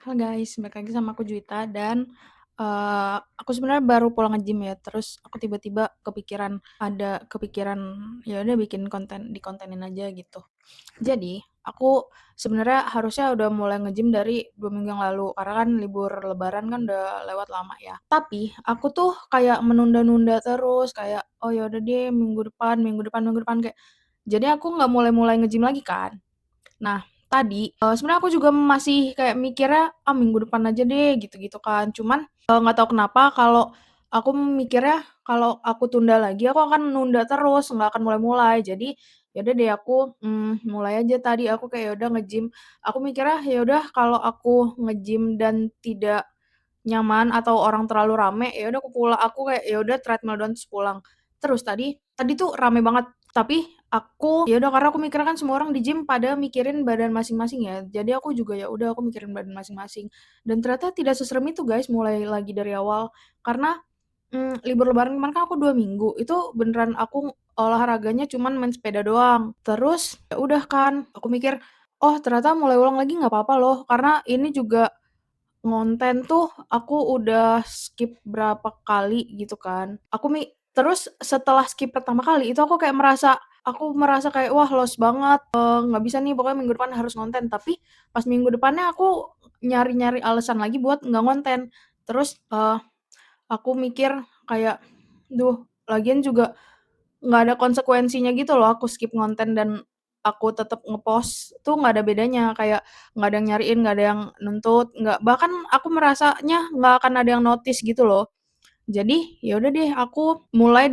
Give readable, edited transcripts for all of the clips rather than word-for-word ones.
Halo guys, balik lagi sama aku Juwita dan, aku sebenarnya baru pulang nge-gym ya, terus aku tiba-tiba kepikiran, ya udah bikin dikontenin aja gitu. Jadi, aku sebenarnya harusnya udah mulai nge-gym dari 2 minggu yang lalu, karena kan libur lebaran kan udah lewat lama ya. Tapi, aku tuh kayak menunda-nunda terus, kayak, "Oh ya udah deh minggu depan minggu depan minggu depan," kayak jadi aku nggak mulai-mulai nge-gym lagi kan. Nah, tadi, sebenarnya aku juga masih kayak mikirnya, "Ah, minggu depan aja deh," gitu-gitu kan. Cuman, nggak tahu kenapa kalau aku mikirnya kalau aku tunda lagi, aku akan nunda terus, nggak akan mulai-mulai. Jadi, ya udah deh aku, mulai aja tadi, aku kayak ya udah nge-gym. Aku mikirnya, ya udah kalau aku nge-gym dan tidak nyaman atau orang terlalu rame, ya udah aku kayak ya udah treadmill doang terus pulang. Terus tadi tadi tuh rame banget, tapi aku ya udah karena aku mikirnya kan semua orang di gym pada mikirin badan masing-masing ya, jadi aku juga ya udah aku mikirin badan masing-masing. Dan ternyata tidak seserem itu guys, mulai lagi dari awal. Karena, libur lebaran kemarin kan aku 2 minggu, itu beneran aku olahraganya cuman main sepeda doang. Terus ya udah kan, aku mikir, "Oh ternyata mulai ulang lagi nggak apa-apa loh," karena ini juga ngonten tuh aku udah skip berapa kali gitu kan. Terus setelah skip pertama kali itu aku merasa kayak, "Wah lost banget, nggak bisa nih pokoknya minggu depan harus ngonten." Tapi pas minggu depannya aku nyari-nyari alasan lagi buat nggak ngonten. Terus, aku mikir kayak, "Duh, lagian juga nggak ada konsekuensinya gitu loh aku skip ngonten dan aku tetep nge-post tuh nggak ada bedanya, kayak nggak ada yang nyariin, nggak ada yang nuntut, nggak bahkan aku merasanya nggak akan ada yang notice gitu loh. Jadi, ya udah deh aku mulai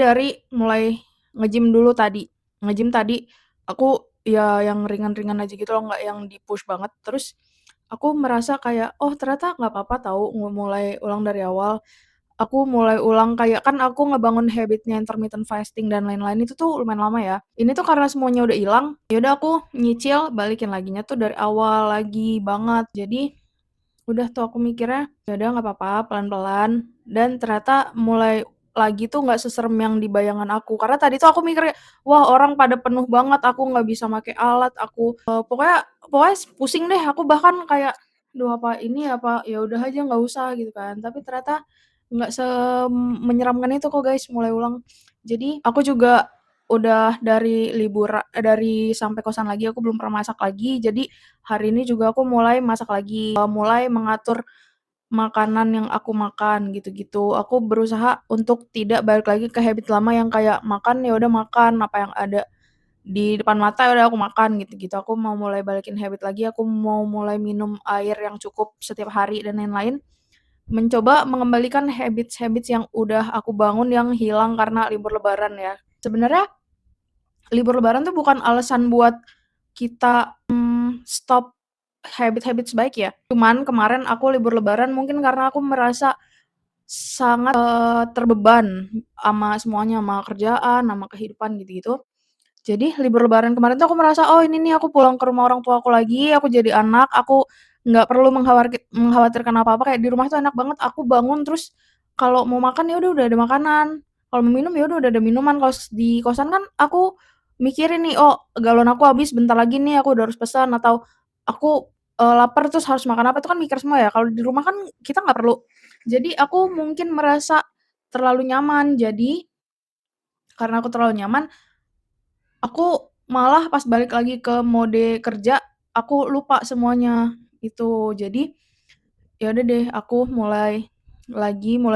nge-gym dulu tadi. Nge-gym tadi aku ya yang ringan-ringan aja gitu loh, nggak yang di-push banget. Terus aku merasa kayak, "Oh ternyata nggak apa-apa tahu mulai ulang dari awal." Aku mulai ulang kayak kan aku ngebangun habit-nya intermittent fasting dan lain-lain itu tuh lumayan lama ya. Ini tuh karena semuanya udah ilang, ya udah aku nyicil balikin laginya tuh dari awal lagi banget. Jadi, udah tuh aku mikirnya, ya udah nggak apa-apa pelan-pelan dan ternyata mulai lagi tuh nggak seserem yang di bayangan aku. Karena tadi tuh aku mikir kayak, "Wah orang pada penuh banget, aku nggak bisa make alat, pokoknya pokoknya pusing deh." Aku bahkan kayak, "Duh apa ini apa ya udah aja nggak usah," gitu kan. Tapi ternyata nggak menyeramkan itu kok guys mulai ulang. Jadi aku juga udah dari sampai kosan lagi aku belum pernah masak lagi, jadi hari ini juga aku mulai masak lagi, mulai mengatur makanan yang aku makan gitu-gitu. Aku berusaha untuk tidak balik lagi ke habit lama yang kayak makan, ya udah makan, apa yang ada di depan mata, ya udah aku makan gitu-gitu. Aku mau mulai balikin habit lagi, aku mau mulai minum air yang cukup setiap hari dan lain-lain. Mencoba mengembalikan habits-habits yang udah aku bangun yang hilang karena libur lebaran ya. Sebenarnya libur lebaran tuh bukan alasan buat kita, stop habit-habits baik ya. Cuman kemarin aku libur lebaran mungkin karena aku merasa sangat, terbeban ama semuanya, ama kerjaan, ama kehidupan gitu-gitu. Jadi libur lebaran kemarin tuh aku merasa, "Oh ini nih aku pulang ke rumah orang tuaku lagi, aku jadi anak, aku nggak perlu mengkhawatirkan apa-apa, kayak di rumah tuh enak banget, aku bangun terus kalau mau makan ya udah ada makanan, kalau mau minum ya udah ada minuman." Kalau di kosan kan aku mikirin nih, "Oh galon aku habis bentar lagi nih, aku udah harus pesan," atau aku, lapar terus harus makan apa, itu kan mikir semua ya, kalau di rumah kan kita nggak perlu. Jadi aku mungkin merasa terlalu nyaman, jadi karena aku terlalu nyaman, aku malah pas balik lagi ke mode kerja, aku lupa semuanya, itu. Jadi, ya udah deh aku mulai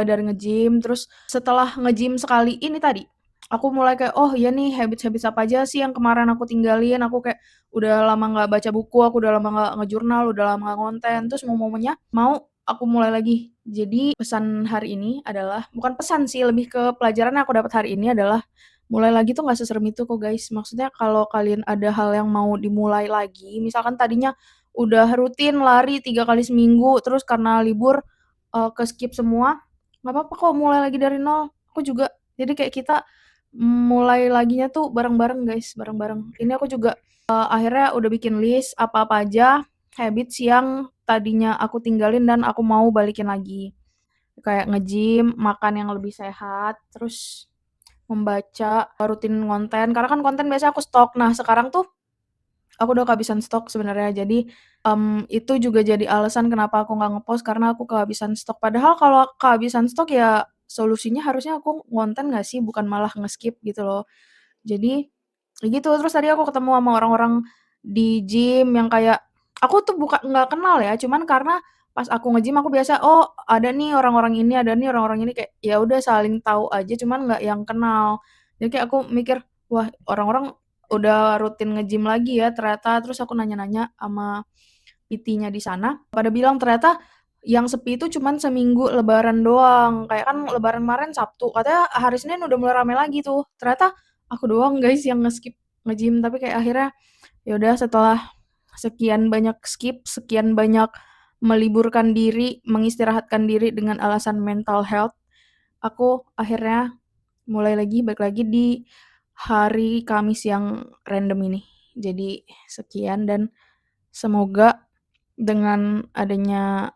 dari nge-gym, terus setelah nge-gym sekali ini tadi, aku mulai kayak, "Oh iya nih habits-habits apa aja sih yang kemarin aku tinggalin," aku kayak udah lama nggak baca buku, aku udah lama nggak ngejurnal, udah lama nggak ngonten, terus mau aku mulai lagi. Jadi pesan hari ini adalah bukan pesan sih, lebih ke pelajaran yang aku dapat hari ini adalah mulai lagi tuh nggak seserem itu kok, guys. Maksudnya kalau kalian ada hal yang mau dimulai lagi, misalkan tadinya udah rutin lari 3 kali seminggu, terus karena libur, ke-skip semua, nggak apa-apa kok mulai lagi dari nol. Aku juga. Jadi kayak kita mulai laginya tuh bareng-bareng, guys, bareng-bareng. Ini aku juga, akhirnya udah bikin list apa-apa aja habits yang tadinya aku tinggalin dan aku mau balikin lagi. Kayak nge-gym, makan yang lebih sehat, terus membaca, rutin ngonten, karena kan konten biasanya aku stok. Nah, sekarang tuh Aku udah kehabisan stok sebenarnya. Jadi, itu juga jadi alasan kenapa aku nggak nge-post karena aku kehabisan stok. Padahal kalau kehabisan stok ya solusinya harusnya aku ngonten nggak sih, bukan malah nge-skip gitu loh. Jadi, ya gitu, terus tadi aku ketemu sama orang-orang di gym yang kayak aku tuh nggak kenal ya, cuman karena pas aku nge-gym aku biasa, "Oh, ada nih orang-orang ini, ada nih orang-orang ini," kayak ya udah saling tahu aja cuman nggak yang kenal. Jadi kayak aku mikir, "Wah, orang-orang udah rutin nge-gym lagi ya ternyata," terus aku nanya-nanya sama PT-nya di sana, pada bilang ternyata yang sepi itu cuman seminggu lebaran doang, kayak kan lebaran kemarin Sabtu, katanya hari Senin udah mulai rame lagi tuh. Ternyata aku doang guys yang nge-skip nge-gym, tapi kayak akhirnya ya udah setelah sekian banyak skip, sekian banyak meliburkan diri, mengistirahatkan diri dengan alasan mental health, aku akhirnya balik lagi di hari Kamis yang random ini. Jadi sekian dan semoga dengan adanya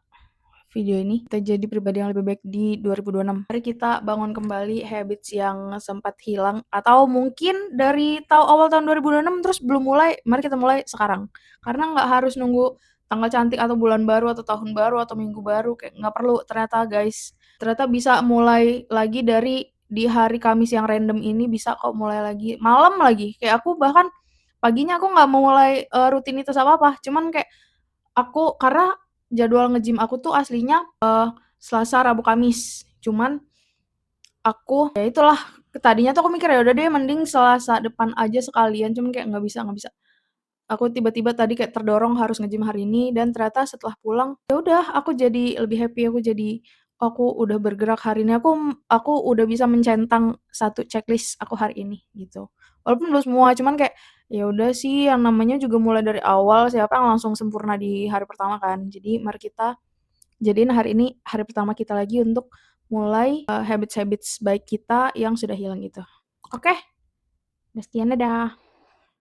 video ini, kita jadi pribadi yang lebih baik di 2026. Mari kita bangun kembali habits yang sempat hilang atau mungkin dari awal tahun 2026 terus belum mulai, mari kita mulai sekarang. Karena nggak harus nunggu tanggal cantik atau bulan baru atau tahun baru atau minggu baru, kayak nggak perlu ternyata guys. Ternyata bisa mulai lagi dari di hari Kamis yang random ini bisa kok mulai lagi, malam lagi. Kayak aku bahkan paginya aku nggak mau mulai rutinitas apa-apa, cuman kayak karena jadwal nge-gym aku tuh aslinya, Selasa, Rabu, Kamis. Cuman aku ya itulah, tadinya tuh aku mikir, ya udah deh mending Selasa depan aja sekalian, cuman kayak nggak bisa. Aku tiba-tiba tadi kayak terdorong harus nge-gym hari ini dan ternyata setelah pulang, ya udah aku jadi lebih happy, aku udah bergerak hari ini, aku udah bisa mencentang satu checklist aku hari ini, gitu. Walaupun belum semua, cuman kayak, ya udah sih yang namanya juga mulai dari awal, siapa yang langsung sempurna di hari pertama kan. Jadi mari kita jadiin hari ini hari pertama kita lagi untuk mulai, habits-habits baik kita yang sudah hilang itu. Oke, udah sekian, dadah.